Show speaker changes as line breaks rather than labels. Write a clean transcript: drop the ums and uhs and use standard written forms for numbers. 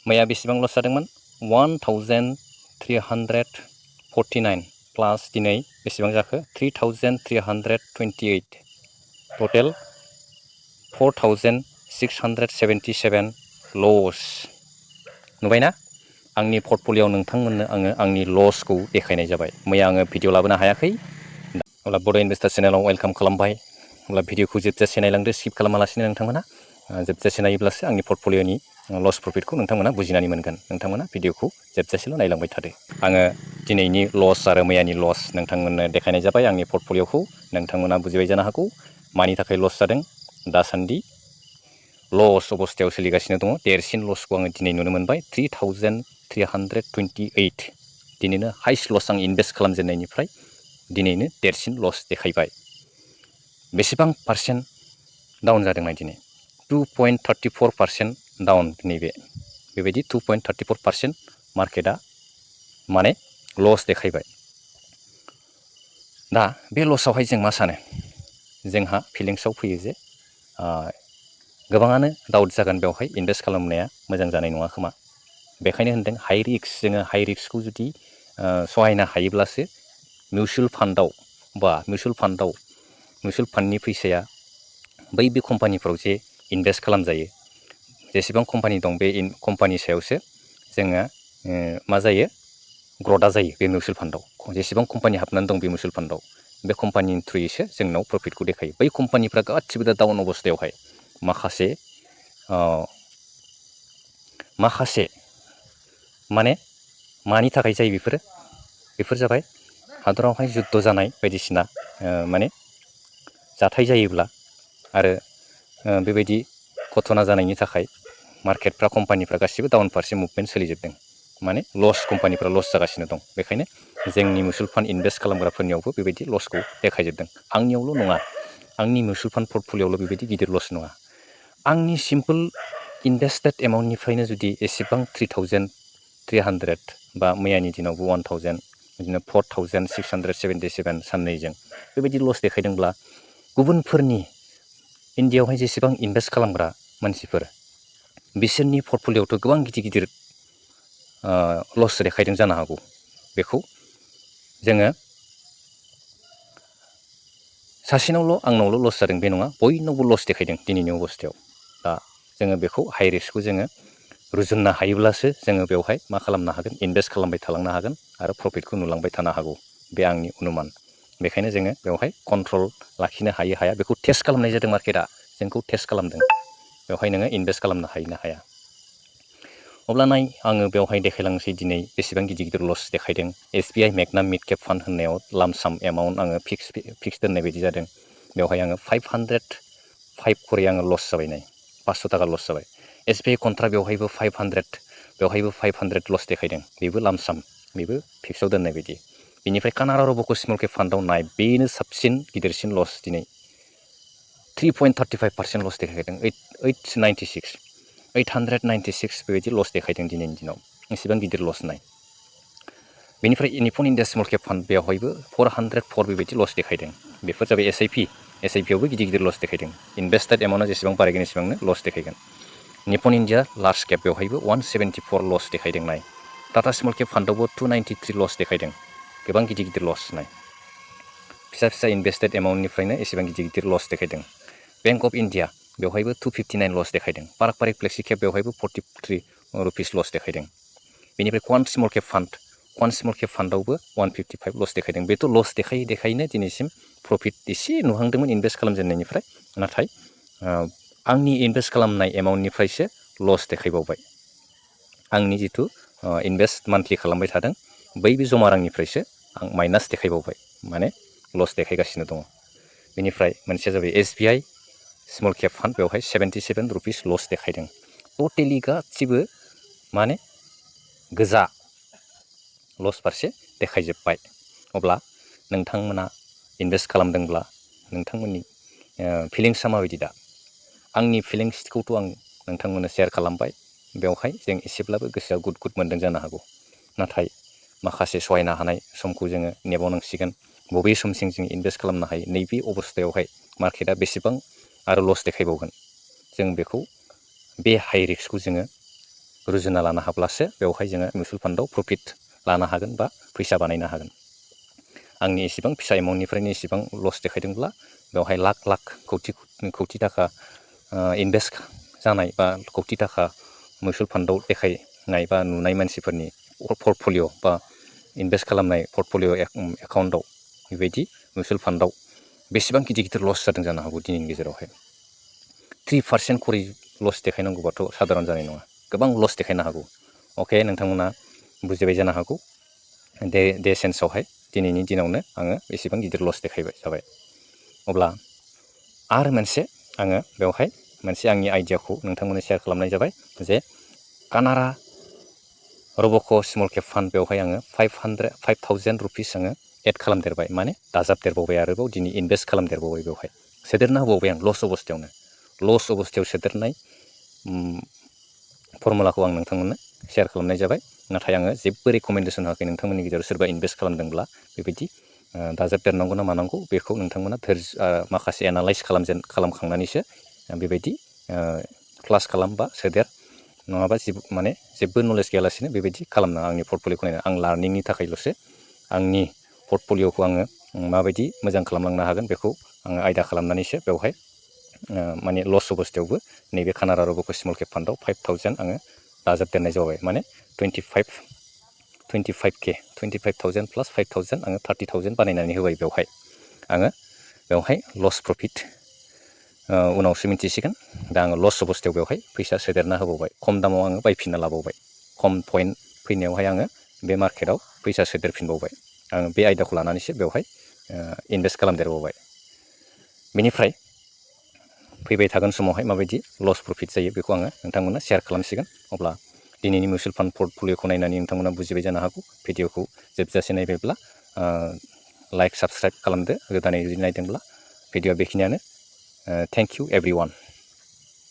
मैया बेसेबां लस जादोंमोन 1349 प्लास दिनै बेसेबां जाखो 3328 टटेल 4677 लस नुबायना आंनि पर्टफलिय'आव नोंथांमोननो आङो आंनि लसखौ देखायनाय जाबाय मैया आङो भिडिअ लाबोनो हायाखै अब्ला बड' इनभेस्टर चेनेलाव वेलकाम खालामबाय अब्ला भिडिअखौ जोबजासे नायलांदो स्किप खालामालासिनो नोंथांमोना जोबजासे नायोब्लासो आंनि पर्टफलिय'नि लस प्रफिटखौ नोंथांमोना बुजिनानै मोनगोन नोंथांमोना भिडिअखौ जोबजासेल' नायलांबाय थादो आङो दिनैनि लस आरो मैयानि लस नोंथांमोननो देखायनाय जाबाय आंनि पर्टफलिय'खौ नोंथांमोना बुजिबाय जानो हागौ मानि थाखाय लस जादों दासान्दि लस अबस्थायाव सोलिगासिनो दङ देरसिन लसखौ आङो दिनै नुनो मोनबाय 3328 दिनैनो हाइस्ट लस आं इनभेस्ट खालामजेननायनिफ्राय दिनैनो देरसिन लस देखायबाय बेसेबां पार्सेन्ट डाउन जादों नाय दिनै 2.34% डाउन नैबे बेबायदि 2.34% मार्केटआ माने लस देखायबाय दा बे लसआवहाय जों मा सानो जोंहा फिलिंसआव फैयो जे गोबाङानो डाउट जागोन बेवहाय इनभेस्ट खालामनाया मोजां जानाय नङा खोमा बेखायनो होनदों हाइ रिस्क जोङो हाइ रिस्कखौ जुदि सहायनो हायोब्लासो मिउचुवेल फान्डनि फैसाया बै बे कम्पानिफ्राव जे इनभेस्ट खालामजायो जेसेबां कम्पानि दं बे कम्पानि सायावसो जोङो मा जायो ग्रथआ जायो बे मिउचुवेल फान्डआव जेसेबां कम्पानि हाबनानै दं बे मिउचुवेल फान्डआव बे कम्पानिनि थ्रुयैसो जोंनाव प्रफिटखौ देखायो बै कम्पानिफ्रा गासिबो दा डाउन अबस्थायावहाय माखासे माने मानि थाखाय जायो बेफोर जाबाय हादरावहाय जुद्ध जानाय बायदिसिना माने जाथाय जायोब्ला आरो बेबायदि घटना जानायनि थाखाय मार्केटफ्रा कम्पानिफ्रा गासिबो डाउन फारसे मुभमेन्ट सोलिजोबदों माने लस कम्पानिफ्रा लस जागासिनो दं बेखायनो जोंनि मिउचुवेल फान्ड इनभेस्ट खालामग्राफोरनियावबो बेबायदि लसखौ देखायजोबदों आंनियावल' नङा आंनि मिउचुवेल फान्ड पर्टफलिय'आवल' बेबायदि गिदिर लस नङा आंनि सिम्पोल इनभेस्टेड एमाउन्टनिफ्रायनो जुदि एसेबां 3300 बा मैयानि दिनावबो 1000 बिदिनो 4677 साननैजों बेबायदि लस देखायदोंब्ला गुबुनफोरनि इन्डियाआवहाय जेसेबां इनभेस्ट खालामग्रा मानसिफोर बिसोरनि पर्टफलिय'आवथ' गोबां गिदिर लस देखायदों जानो हागौ बेखौ जोङो सासेनावल' आंनावल' लस जादों बे नङा बयनावबो लस देखायदों दिनैनि अबस्थायाव दा जोङो बेखौ हाइ रिस्कखौ जोङो रुजुननो हायोब्लासो जोङो बेवहाय मा खालामनो हागोन इनभेस्ट खालामबाय थालांनो हागोन आरो प्रफिटखौ नुलांबाय थानो हागौ बे आंनि अनुमान बेखायनो जोङो बेवहाय कन्ट्रल लाखिनो हाया बेखौ टेस्ट खालामनाय जादों मार्केटआ जोंखौ टेस्ट खालामदों बेवहाय नोङो इनभेस्ट खालामनो हाया अब्ला नाय आङो बेवहाय देखायलांसै दिनै बेसेबां गिदिर लस देखायदों SBI मेगना मिड केप फान्ड होननायाव लामसाम एमाउन्ट आङो फिक्स दोननाय बायदि जादों बेवहाय आङो 505 खरि आङो लस जाबाय नाय 500 थाखा लस जाबाय SBI कन्ट्रा बेवहायबो 500 लस देखायदों बेबो लामसाम बेबो फिक्सआव दोननाय बायदि बेनिफ्राय कानाडा रबक' स्मल केप फान्डआव नाय बेनो साबसिन गिदिरसिन लस दिनै 3.35% लस देखायदों 896 बेबायदि लस देखायदों दिनैनि दिनाव एसेबां गिदिर लस नाय बेनिफ्राय निपन इन्डिया स्मल केप फान्ड बेवहायबो 404 बेबायदि लस देखायदों बेफोर जाबाय SIPआवबो गिदिर लस देखायदों इनभेस्टेड एमाउन्टआ जेसेबां बारायगोन एसेबांनो लस देखायगोन निपन इन्डिया लार्ज केप बेवहायबो 174 लस देखायदों नाय टाटा स्मल केप फान्डआवबो 293 लस देखायदों गोबां गिदिर लस नाय फिसा इनभेस्टेड एमाउन्टनिफ्रायनो एसेबां गिदिर लस देखायदों बेंक अफ इन्डिया बेवहायबो 259 लस देखायदों पार्क फ्लेक्सि केप बेवहायबो 43 रुपिस लस देखायदों बेनिफ्राय क्वान्ट स्मल केप फान्डआवबो 155 लस देखायदों बेथ' लस देखायनो दिनैसिम प्रफिट एसे नुहांदोंमोन इनभेस्ट खालामजेननायनिफ्राय नाथाय आंनि इनभेस्ट खालामनाय एमाउन्टनिफ्रायसो लस देखायबावबाय आंनि जिथु इनभेस्ट मान्थलि खालामबाय थादों बै बे जमा रांनिफ्रायसो आं माइनास देखायबावबाय माने लस देखायगासिनो दङ बेनिफ्राय मोनसेया जाबाय SBI स्मल केप फान्ड बेवहाय 77 रुपिस लस देखायदों टटेलि गासिबो माने गोजा लस फारसे देखायजोब्बाय अब्ला नोंथांमोना इनभेस्ट खालामदोंब्ला नोंथांमोननि फिलिंसआ माबायदि दा आंनि फिलिंसखौथ' आं नोंथांमोननो शेयार खालामबाय बेवहाय जों एसेब्लाबो गोसोआ गुद मोनदों जानो हागौ नाथाय माखासे सहायनो हानाय समखौ जोङो नेबावनांसिगोन बबे समसिम जों इनभेस्ट खालामनो हायो नैबे अबस्थायावहाय मार्केटआ बेसेबां आरो लस देखायबावगोन जों बेखौ बे हाइ रिस्कखौ जोङो रुजुना लानो हाब्लासो बेवहाय जोङो मिउचुवेल फान्डआव प्रफिट लानो हागोन बा फैसा बानायनो हागोन। आंनि एसेबां फिसा एमाउन्टनिफ्रायनो एसेबां लस देखायदोंब्ला बेवहाय लाख लाख कौटि थाखा इनभेस्ट जानाय बा कौटि थाखा मिउचुवेल फान्डआव देखायनाय बा नुनाय मानसिफोरनि पर्टफलिय' बा इनभेस्ट खालामनाय पर्टफलिय' एकाउन्टआव बेबायदि मिउचुवेल फान्डआव बेसेबां गिदिर लस जादों जानो हागौ दिनैनि गेजेरावहाय 3% खरि लस देखायनांगौबाथ' साधारन जानाय नङा, गोबां लस देखायनो हागौ। अके, नोंथांमोना बुजिबाय जानो हागौ दे सेन्सआवहाय दिनैनि दिनावनो आङो बेसेबां गिदिर लस देखायबाय जाबाय। अब्ला आरो मोनसे आङो बेवहाय मोनसे आंनि आइडियाखौ नोंथांमोननो शेयार खालामनाय जाबाय जे कानारा रब'क' स्मल केप फान्ड बेवहाय आङो 5,000 रुपिस आङो एड खालामदेरबाय, माने दाजाबदेरबावबाय, आरोबाव दिनै इनभेस्ट खालामदेरबावबाय। बेवहाय सोदेरना होबावबाय आं लस अबस्थायाव सोदेरनाय फर्मुलाखौ आं नोंथांमोननो शेयार खालामनाय जाबाय। नाथाय आङो जेबो रेकमेन्डेसन होआखै। नोंथांमोननि गेजेराव सोरबा इनभेस्ट खालामदोंब्ला बेबायदि दाजाबदेरनांगौ ना मानांगौ बेखौ नोंथांमोना माखासे एनालाइज खालामखांनानैसो बेबायदि क्लास खालाम बा सोदेर, नङाबा जेबो नलेज गैयालासिनो बेबायदि खालामनाङा। आंनि पर्टफलिय'खौ नायनानै आं लार्निंनि थाखायल'सो आंनि पर्टफलिय'खौ आङो माबायदि मोजां खालामलांनो हागोन बेखौ आङो आयदा खालामनानैसो बेवहाय माने लस अबस्थायावबो नैबे कानारा रब'क' स्मल केप फान्डआव 5,000 आङो दाजाबदेरनाय जाबाय। माने 25,000 प्लास 5,000 आङो 30,000 बानायनानै होबाय। बेवहाय लस प्रफिट उनावसो मिन्थिसिगोन। दा आङो लस अबस्थायाव बेवहाय फैसा सोदेरना होबावबाय, खम दामाव आङो बायफिनना लाबावबाय, खम पइन्ट फैनायावहाय आङो बे मार्केटाव फैसा सोदेरफिनबावबाय। आङो बे आयदाखौ लानानैसो बेवहाय इनभेस्ट खालामदेरबावबाय। बेनिफ्राय फैबाय थागोन समावहाय माबायदि लस प्रफिट जायो बेखौ आङो नोंथांमोननो शेयार खालामसिगोन। अब्ला दिनैनि मिउचुवेल फान्ड पर्टफलिय'खौ नायनानै नोंथांमोना बुजिबाय जानो हागौ। भिडिअखौ जोबजासे नायबायब्ला लाइक साबस्क्राइब खालामदो, गोदानै जुदि नायदोंब्ला। भिडिअआ बेखिनियानो। Thank you everyone.